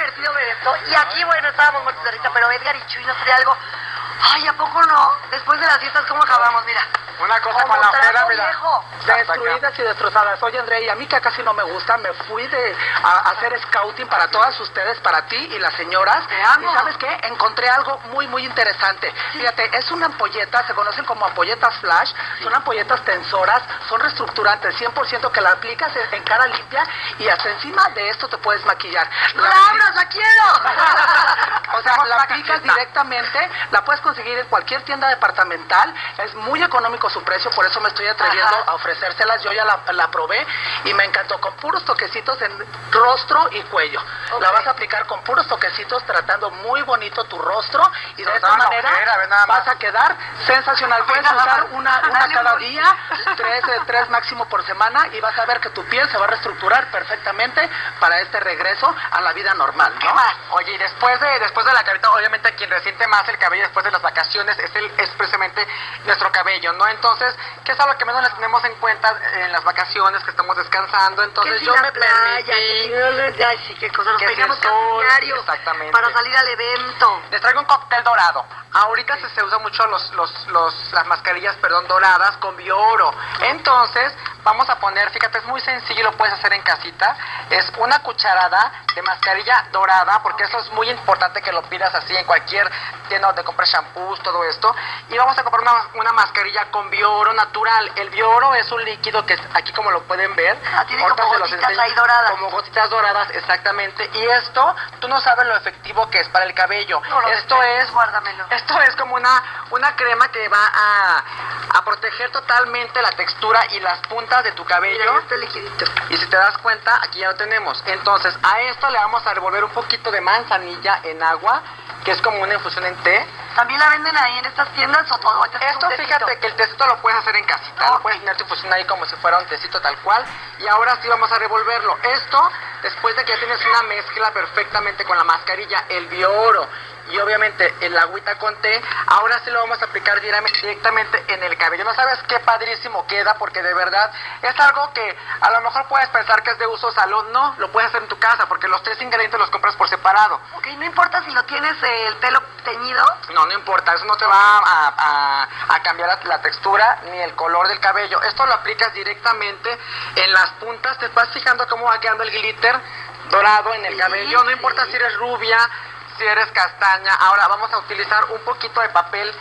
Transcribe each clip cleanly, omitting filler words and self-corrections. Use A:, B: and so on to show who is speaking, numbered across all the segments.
A: divertido ver esto. Y aquí, bueno, estábamos muertos de risa, pero Edgar y Chuy nos trae algo. Ay, ¿a poco no? Después de las fiestas, ¿cómo acabamos? Mira.
B: Una cosa
A: como
B: con la
A: trapo
B: peda, mira.
A: viejo.
C: Destruidas y destrozadas. Oye, Andrea, y a mí que casi no me gusta, me fui a hacer scouting para todas ustedes, para ti y las señoras.
A: Te amo.
C: Y ¿sabes qué? Encontré algo muy, muy interesante. Fíjate, es una ampolleta, se conocen como ampolletas flash, son ampolletas tensoras, son reestructurantes, 100% que la aplicas en cara limpia y hasta encima de esto te puedes maquillar.
A: ¡No la abras, la quiero!
C: O sea, la aplicas directamente, la puedes conseguir en cualquier tienda departamental, es muy económico su precio, por eso me estoy atreviendo a ofrecérselas. Yo ya la probé y me encantó, con puros toquecitos en rostro y cuello. La vas a aplicar con puros toquecitos, tratando muy bonito tu rostro, y de esta manera vas a quedar sensacional. Puedes usar una cada día, tres máximo por semana, y vas a ver que tu piel se va a reestructurar perfectamente para este regreso a la vida normal, ¿no?
B: ¿Qué más? Oye, y después de la carita, obviamente quien resiente más el cabello después de las vacaciones es precisamente nuestro cabello, ¿no? Entonces, ¿qué es algo que menos les tenemos en cuenta en las vacaciones, que estamos descansando? Entonces
A: si
B: yo
A: la
B: me
A: playa,
B: permití...
A: ay, sí, qué cosa, nos
B: que si
A: pegamos
B: el sol,
A: casi diario
B: exactamente,
A: para salir al evento.
B: les traigo un cóctel dorado. Ahorita se usa mucho las mascarillas, doradas con biooro. Entonces, vamos a poner, fíjate, es muy sencillo, lo puedes hacer en casita. Es una cucharada de mascarilla dorada, porque eso es muy importante que lo pidas así en cualquier tienda donde compres shampoos, todo esto. Y vamos a comprar una mascarilla con biooro natural. El biooro es un líquido que aquí, como lo pueden ver,
A: tiene como gotitas ahí doradas.
B: Como gotitas doradas, exactamente. Y esto, tú no sabes lo efectivo que es para el cabello.
A: No, guárdamelo.
B: Esto es como una crema que va a proteger totalmente la textura y las puntas de tu cabello.
A: Este liquidito.
B: Y si te das cuenta, aquí ya lo tenemos. Entonces, a esto le vamos a revolver un poquito de manzanilla en agua, que es como una infusión en té.
A: ¿También la venden ahí en estas tiendas o todo?
B: Esto, fíjate que el tecito lo puedes hacer en casita, lo puedes tener tu infusión ahí como si fuera un tecito tal cual. Y ahora sí vamos a revolverlo. Esto, después de que ya tienes una mezcla perfectamente con la mascarilla, el biooro y obviamente el agüita con té, ahora sí lo vamos a aplicar directamente en el cabello. No sabes qué padrísimo queda, porque de verdad es algo que a lo mejor puedes pensar que es de uso salón. No, lo puedes hacer en tu casa, porque los 3 ingredientes los compras por separado.
A: Ok, no importa si lo tienes el pelo teñido.
B: No importa, eso no te va a cambiar la textura ni el color del cabello. Esto lo aplicas directamente en las puntas. Te vas fijando cómo va quedando el glitter dorado en el cabello. No importa si eres rubia, si eres castaña. Ahora vamos a utilizar un poquito de papel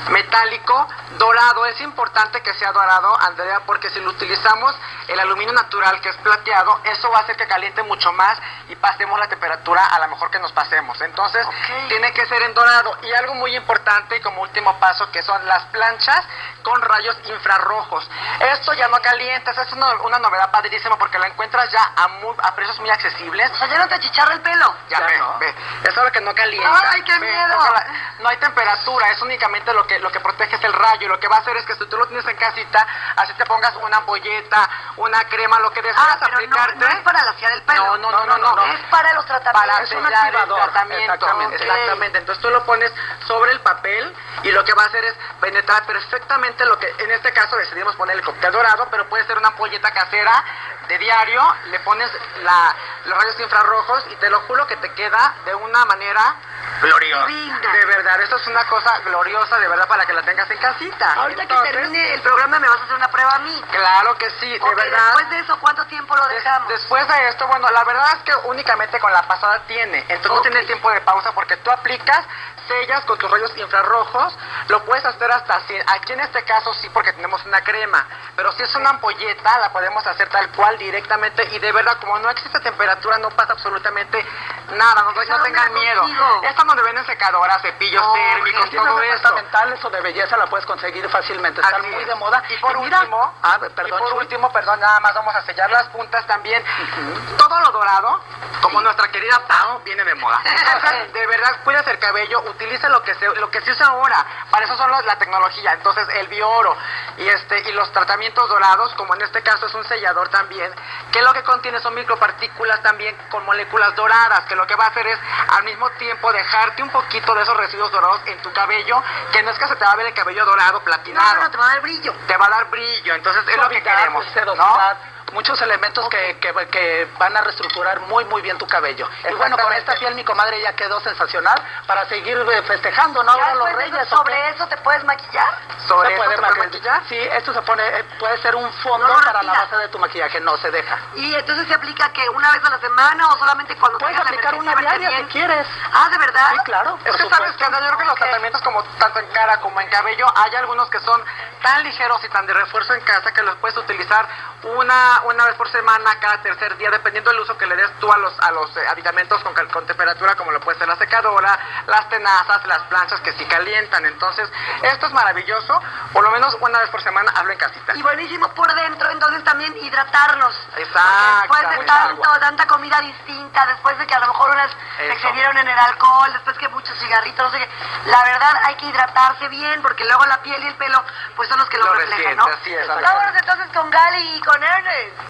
B: metálico dorado. Es importante que sea dorado, Andrea, porque si lo utilizamos el aluminio natural, que es plateado, eso va a hacer que caliente mucho más y pasemos la temperatura a lo mejor que nos pasemos. Entonces, tiene que ser en dorado. Y algo muy importante como último paso, que son las planchas con rayos infrarrojos. Esto ya no calienta, es una novedad padrísima, porque la encuentras ya a precios muy accesibles.
A: O sea, ya no te achicharra el pelo.
B: Ya ve. Es algo que no calienta.
A: ¡Ay, qué miedo!
B: No hay temperatura, es únicamente lo que protege es el rayo. Y lo que va a hacer es que si tú lo tienes en casita, así te pongas una ampolleta, una crema, lo que deseas aplicarte.
A: No es para lasear el pelo.
B: No.
A: Es para los tratamientos.
B: Para sellar el tratamiento. Exactamente. Entonces tú lo pones sobre el papel y lo que va a hacer es penetrar perfectamente lo que, en este caso decidimos poner el cóctel dorado, pero puede ser una ampolleta casera de diario. Le pones los rayos infrarrojos y te lo juro que te queda de una manera gloriosa.
A: Divina.
B: De verdad, esto es una cosa gloriosa, de verdad, para que la tengas en casita.
A: Ahorita que termine el programa me vas a hacer una prueba a mí.
B: Claro que sí, de verdad.
A: Después de eso, ¿cuánto tiempo lo dejamos?
B: Después de esto, bueno, la verdad es que únicamente con la pasada tiene. Entonces no tiene tiempo de pausa, porque tú aplicas, sellas con tus rayos infrarrojos. Lo puedes hacer hasta 100. Aquí en este caso sí, porque tenemos una crema. Pero si es una ampolleta, la podemos hacer tal cual directamente. Y de verdad, como no existe temperatura, no pasa absolutamente nada. No tengan miedo. Esta no venden secadoras, cepillos térmicos, todo eso.
C: Departamentales o de belleza la puedes conseguir fácilmente. Están muy de moda.
B: Y por último, nada más vamos a sellar las puntas también. Todo lo dorado, como nuestra querida Pau, viene de moda. Entonces, de verdad, cuidas el cabello, utiliza lo que se usa ahora. Para eso son la tecnología. Entonces, el biooro y los tratamientos dorados, como en este caso es un sellador también, que lo que contiene son micropartículas también con moléculas doradas, que lo que va a hacer es al mismo tiempo dejarte un poquito de esos residuos dorados en tu cabello, que no es que se te va a ver el cabello dorado, platinado.
A: No, te va a dar brillo.
B: Te va a dar brillo. Entonces es lo que queremos,
C: sedosidad, muchos elementos que van a reestructurar muy bien tu cabello. Y bueno, con esta piel mi comadre ya quedó sensacional para seguir festejando, ¿no? Ahora los reyes.
A: ¿Sobre eso te puedes maquillar?
B: ¿Sobre eso
C: puede
B: te puedes maquillar?
C: Sí, esto se pone, puede ser un fondo para la base de tu maquillaje, no se deja.
A: ¿Y entonces se aplica que una vez a la semana o solamente cuando
C: puedes
A: tengas
C: aplicar una diaria si quieres?
A: Ah, ¿de verdad?
C: Sí, claro.
B: Es que sabes que yo creo que los tratamientos como tanto en cara como en cabello, hay algunos que son tan ligeros y tan de refuerzo en casa que los puedes utilizar una vez por semana, cada tercer día, dependiendo del uso que le des tú a los aditamentos con temperatura, como lo puede ser la secadora, las tenazas, las planchas que sí calientan. Entonces, esto es maravilloso, por lo menos una vez por semana hazlo en casita.
A: Y buenísimo por dentro, entonces también hidratarnos.
B: Exacto.
A: Después de tanta comida distinta, después de que a lo mejor unas se excedieron en el alcohol, después que muchos cigarritos, no sé qué, la verdad hay que hidratarse bien, porque luego la piel y el pelo pues son los que lo reflejan, ¿no?
B: Así es,
A: Vámonos entonces con Gali y con Ernest.